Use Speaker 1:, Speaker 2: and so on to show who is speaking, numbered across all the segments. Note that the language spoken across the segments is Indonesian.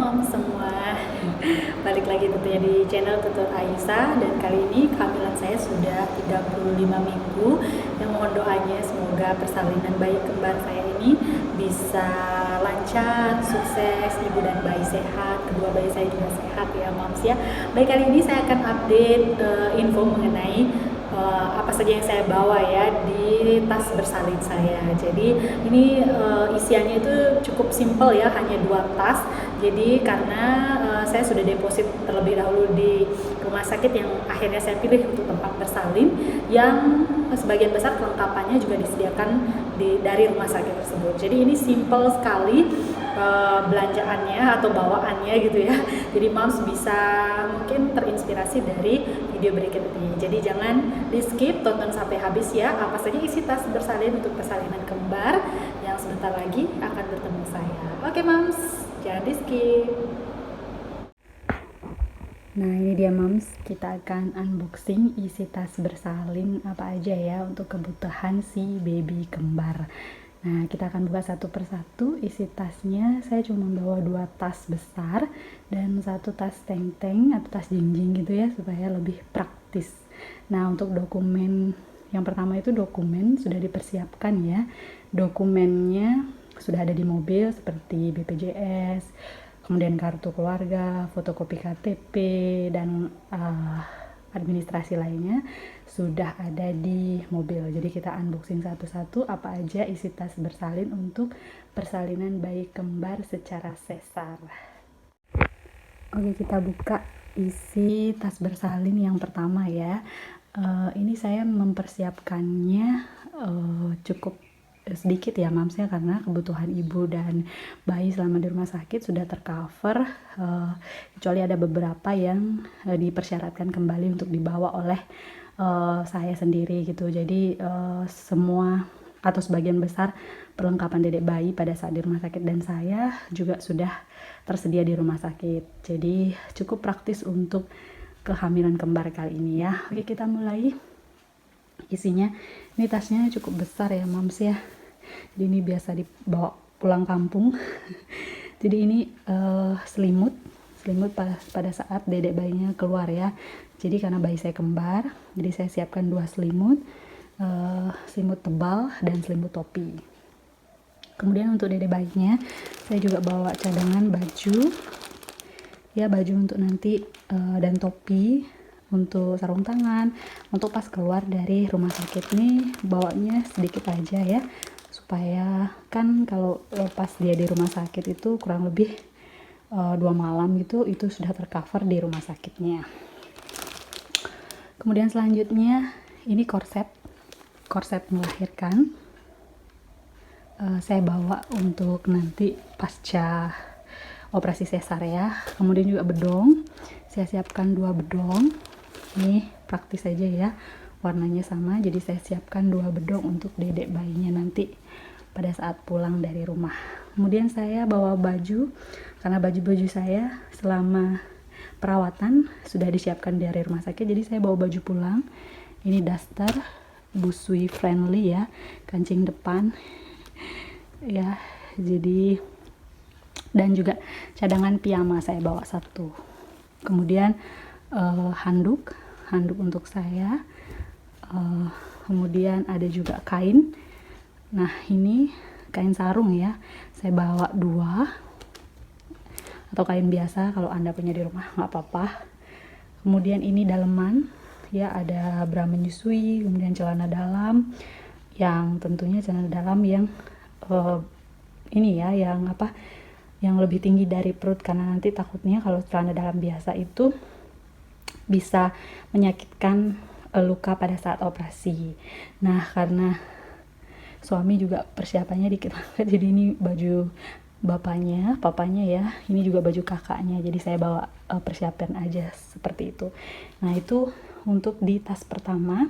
Speaker 1: mom semua, balik lagi tentunya di channel Tutur Aisyah. Dan kali ini kehamilan saya sudah 35 minggu. Yang mohon doanya semoga persalinan bayi kembar saya ini bisa lancar, sukses, ibu dan bayi sehat, kedua bayi saya juga sehat ya moms ya. Baik, kali ini saya akan update info mengenai apa saja yang saya bawa ya di tas bersalin saya. Jadi ini isiannya itu cukup simple ya, hanya 2 tas. Jadi karena saya sudah deposit terlebih dahulu di rumah sakit yang akhirnya saya pilih untuk tempat bersalin, yang sebagian besar kelengkapannya juga disediakan dari rumah sakit tersebut. Jadi ini simple sekali belanjaannya atau bawaannya gitu ya. Jadi moms bisa mungkin terinspirasi dari video berikut ini. Jadi jangan di skip, tonton sampai habis ya. Apa saja isi tas bersalin untuk persalinan kembar yang sebentar lagi akan bertemu saya. Oke moms, jangan di skip. Nah ini dia moms, kita akan unboxing isi tas bersalin apa aja ya untuk kebutuhan si baby kembar. Nah kita akan buka satu persatu isi tasnya. Saya cuma bawa 2 tas besar dan 1 tas teng-teng atau tas jinjing gitu ya, supaya lebih praktis. Nah untuk dokumen yang pertama itu dokumen sudah dipersiapkan ya. Dokumennya sudah ada di mobil seperti BPJS, kemudian kartu keluarga, fotokopi KTP, dan administrasi lainnya sudah ada di mobil. Jadi kita unboxing satu-satu apa aja isi tas bersalin untuk persalinan bayi kembar secara sesar. Oke, kita buka isi tas bersalin yang pertama ya. Ini saya mempersiapkannya cukup sedikit ya moms ya, karena kebutuhan ibu dan bayi selama di rumah sakit sudah tercover, kecuali ada beberapa yang dipersyaratkan kembali untuk dibawa oleh saya sendiri gitu. Jadi semua atau sebagian besar perlengkapan dedek bayi pada saat di rumah sakit dan saya juga sudah tersedia di rumah sakit. Jadi cukup praktis untuk kehamilan kembar kali ini ya. Oke, kita mulai isinya. Ini tasnya cukup besar ya moms ya. Jadi ini biasa dibawa pulang kampung. Jadi ini selimut pada saat dedek bayinya keluar ya. Jadi karena bayi saya kembar, jadi saya siapkan 2 selimut, selimut tebal dan selimut topi. Kemudian untuk dedek bayinya saya juga bawa cadangan baju ya, baju untuk nanti dan topi untuk sarung tangan. Untuk pas keluar dari rumah sakit nih bawanya sedikit aja ya, supaya kan kalau pas dia di rumah sakit itu kurang lebih 2 malam gitu, itu sudah tercover di rumah sakitnya. Kemudian selanjutnya ini korset melahirkan, saya bawa untuk nanti pasca operasi sesar ya. Kemudian juga bedong, saya siapkan 2 bedong. Ini praktis aja ya, warnanya sama, jadi saya siapkan 2 bedong untuk dedek bayinya nanti pada saat pulang dari rumah. Kemudian saya bawa baju, karena baju-baju saya selama perawatan sudah disiapkan dari rumah sakit, jadi saya bawa baju pulang. Ini daster busui friendly ya, kancing depan ya, jadi dan juga cadangan piyama saya bawa 1. Kemudian handuk untuk saya, kemudian ada juga kain. Nah ini kain sarung ya, saya bawa 2, atau kain biasa kalau anda punya di rumah nggak apa-apa. Kemudian ini daleman ya, ada bra menyusui, kemudian celana dalam, yang tentunya celana dalam yang ini ya, yang lebih tinggi dari perut, karena nanti takutnya kalau celana dalam biasa itu bisa menyakitkan luka pada saat operasi. Nah karena suami juga persiapannya dikit banget, jadi ini baju papanya ya, ini juga baju kakaknya, jadi saya bawa persiapan aja seperti itu. Nah itu untuk di tas pertama,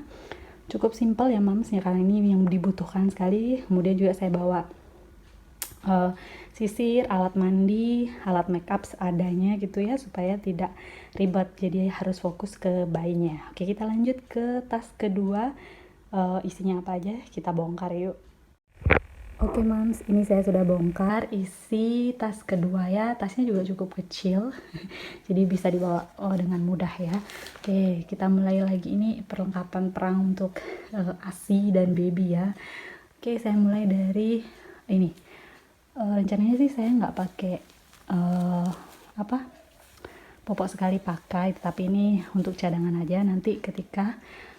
Speaker 1: cukup simpel ya moms ya, karena ini yang dibutuhkan sekali. Kemudian juga saya bawa sisir, alat mandi, alat makeup seadanya gitu ya, supaya tidak ribet, jadi harus fokus ke bayinya. Oke, kita lanjut ke tas kedua. Isinya apa aja kita bongkar yuk. Oke Mams, ini saya sudah bongkar isi tas kedua ya. Tasnya juga cukup kecil, jadi bisa dibawa dengan mudah ya. Oke, kita mulai lagi. Ini perlengkapan perang untuk ASI dan baby ya. Oke, saya mulai dari ini. Rencananya sih saya nggak pakai apa popok sekali pakai, tapi ini untuk cadangan aja nanti ketika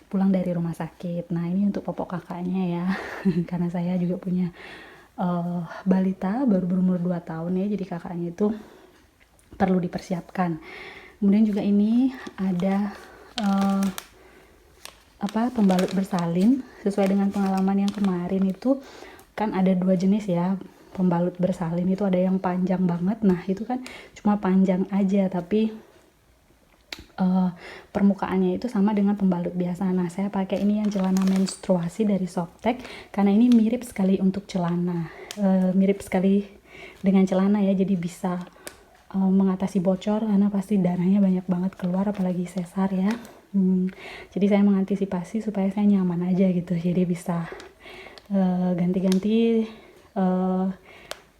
Speaker 1: pulang dari rumah sakit. Nah, ini untuk popok kakaknya ya. Karena saya juga punya balita baru berumur 2 tahun ya, jadi kakaknya itu perlu dipersiapkan. Kemudian juga ini ada pembalut bersalin. Sesuai dengan pengalaman yang kemarin itu kan ada 2 jenis ya pembalut bersalin. Itu ada yang panjang banget, nah itu kan cuma panjang aja, tapi permukaannya itu sama dengan pembalut biasa. Nah, saya pakai ini yang celana menstruasi dari Softtek karena ini mirip sekali untuk celana, mirip sekali dengan celana ya, jadi bisa mengatasi bocor karena pasti darahnya banyak banget keluar apalagi sesar ya. Jadi saya mengantisipasi supaya saya nyaman aja gitu, jadi bisa ganti-ganti,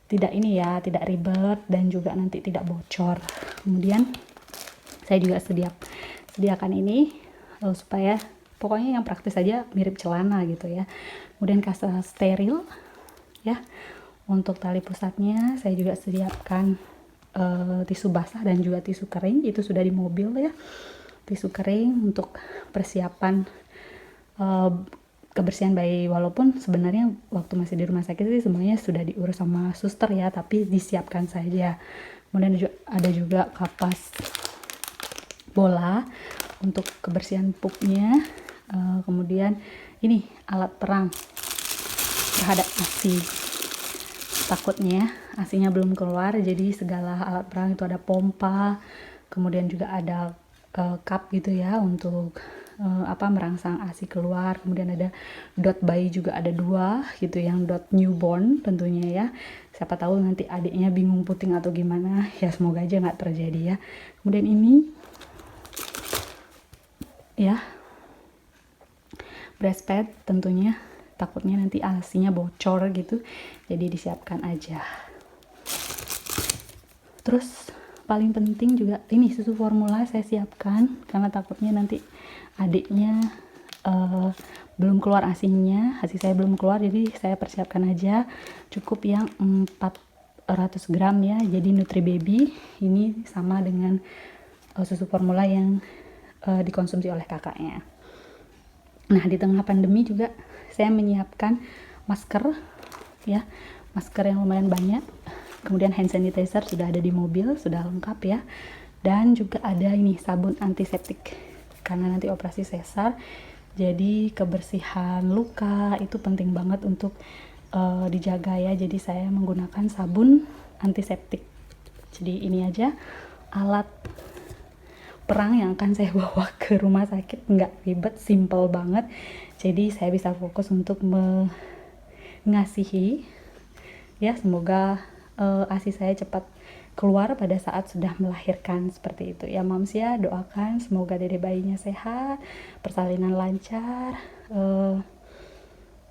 Speaker 1: tidak ini ya, tidak ribet dan juga nanti tidak bocor. Kemudian saya juga sediakan ini supaya pokoknya yang praktis aja, mirip celana gitu ya. Kemudian kasa steril ya. Untuk tali pusatnya saya juga sediakan tisu basah dan juga tisu kering, itu sudah di mobil ya. Tisu kering untuk persiapan kebersihan bayi, walaupun sebenarnya waktu masih di rumah sakit sih semuanya sudah diurus sama suster ya, tapi disiapkan saja. Kemudian ada juga kapas bola untuk kebersihan pupnya. Kemudian ini alat perang terhadap ASI, takutnya ASInya belum keluar, jadi segala alat perang itu ada pompa, kemudian juga ada cup gitu ya untuk merangsang ASI keluar. Kemudian ada dot bayi juga ada 2 gitu, yang dot newborn tentunya ya, siapa tahu nanti adiknya bingung puting atau gimana ya, semoga aja nggak terjadi ya. Kemudian ini ya breast pad, tentunya takutnya nanti ASInya bocor gitu, jadi disiapkan aja. Terus paling penting juga ini susu formula saya siapkan karena takutnya nanti adiknya belum keluar ASInya, ASI saya belum keluar, jadi saya persiapkan aja cukup yang 400 gram ya. Jadi Nutri Baby ini sama dengan susu formula yang dikonsumsi oleh kakaknya. Nah, di tengah pandemi juga saya menyiapkan masker ya, masker yang lumayan banyak. Kemudian hand sanitizer sudah ada di mobil, sudah lengkap ya. Dan juga ada ini sabun antiseptik karena nanti operasi sesar, jadi kebersihan luka itu penting banget untuk dijaga ya. Jadi saya menggunakan sabun antiseptik. Jadi ini aja alat perang yang akan saya bawa ke rumah sakit, nggak ribet, simple banget, jadi saya bisa fokus untuk mengasihi ya. Semoga ASI saya cepat keluar pada saat sudah melahirkan, seperti itu ya Moms ya. Doakan semoga dede bayinya sehat, persalinan lancar,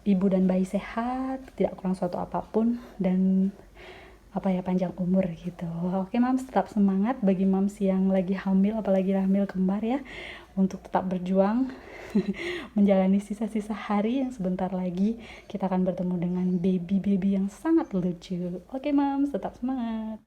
Speaker 1: ibu dan bayi sehat, tidak kurang suatu apapun, dan panjang umur gitu. Oke Mams, tetap semangat bagi Mams yang lagi hamil, apalagi hamil kembar ya, untuk tetap berjuang menjalani sisa-sisa hari yang sebentar lagi kita akan bertemu dengan baby-baby yang sangat lucu. Oke Mams, tetap semangat.